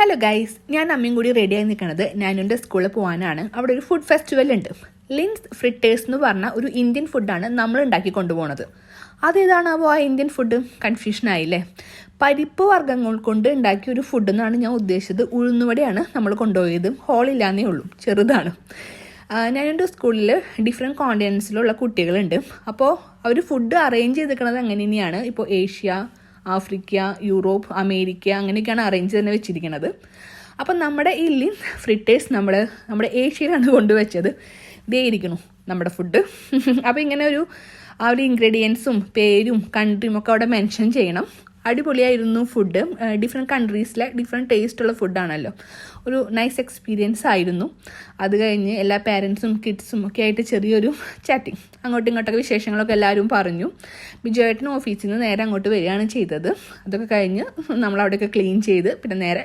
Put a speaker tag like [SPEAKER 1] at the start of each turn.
[SPEAKER 1] Hello guys, ഞാൻ അമ്മയും കൂടി റെഡിയായി നിൽക്കുന്നത് നാനുൻ്റെ സ്കൂളിൽ പോകാനാണ്. അവിടെ ഒരു ഫുഡ് ഫെസ്റ്റിവൽ ഉണ്ട്. ലിൻസ് ഫ്രിറ്റേഴ്സ് എന്ന് പറഞ്ഞ ഒരു ഇന്ത്യൻ ഫുഡാണ് നമ്മൾ ഉണ്ടാക്കി കൊണ്ടുപോകുന്നത്. അതേതാണാവോ ആ ഇന്ത്യൻ ഫുഡ്? കൺഫ്യൂഷൻ ആയില്ലേ? പരിപ്പ് വർഗ്ഗങ്ങൾ കൊണ്ട് ഉണ്ടാക്കിയ ഒരു ഫുഡ് എന്നാണ് ഞാൻ ഉദ്ദേശിച്ചത്. ഉഴുന്നുവടയാണ് നമ്മൾ കൊണ്ടുപോയത്. ഹോളില്ലാന്നേ ഉള്ളൂ, ചെറുതാണ്. ഞാനെൻ്റെ സ്കൂളിൽ ഡിഫറെൻറ്റ് കോണ്ടിനെൻസിലുള്ള കുട്ടികളുണ്ട്. അപ്പോൾ അവർ ഫുഡ് അറേഞ്ച് ചെയ്തിരിക്കുന്നത് അങ്ങനെ തന്നെയാണ്. ഇപ്പോൾ ഏഷ്യ, ആഫ്രിക്ക, യൂറോപ്പ്, അമേരിക്ക അങ്ങനെയൊക്കെയാണ് അറേഞ്ച് തന്നെ വെച്ചിരിക്കുന്നത്. അപ്പം നമ്മുടെ ഈ ലിൻസ് ഫ്രിറ്റേഴ്സ് നമ്മുടെ ഏഷ്യയിലാണ് കൊണ്ടുവച്ചത്. ഇതേ ഇരിക്കുന്നു നമ്മുടെ ഫുഡ്. അപ്പോൾ ഇങ്ങനെ ആ ഒരു ഇൻഗ്രീഡിയൻസും പേരും കൺട്രിയും ഒക്കെ അവിടെ മെൻഷൻ ചെയ്യണം. അടിപൊളിയായിരുന്നു ഫുഡ്. ഡിഫറെൻറ്റ് കൺട്രീസിലെ ഡിഫറെൻറ്റ് ടേസ്റ്റുള്ള ഫുഡാണല്ലോ. ഒരു നൈസ് എക്സ്പീരിയൻസ് ആയിരുന്നു. അത് കഴിഞ്ഞ് എല്ലാ പാരൻസും കിഡ്സും ഒക്കെ ആയിട്ട് ചെറിയൊരു ചാറ്റിങ്, അങ്ങോട്ടും ഇങ്ങോട്ടൊക്കെ വിശേഷങ്ങളൊക്കെ എല്ലാവരും പറഞ്ഞു. ബിജുവേട്ടനും ഓഫീസിൽ നിന്ന് നേരെ അങ്ങോട്ട് വരികയാണ് ചെയ്തത്. അതൊക്കെ കഴിഞ്ഞ് നമ്മളവിടെയൊക്കെ ക്ലീൻ ചെയ്ത് പിന്നെ നേരെ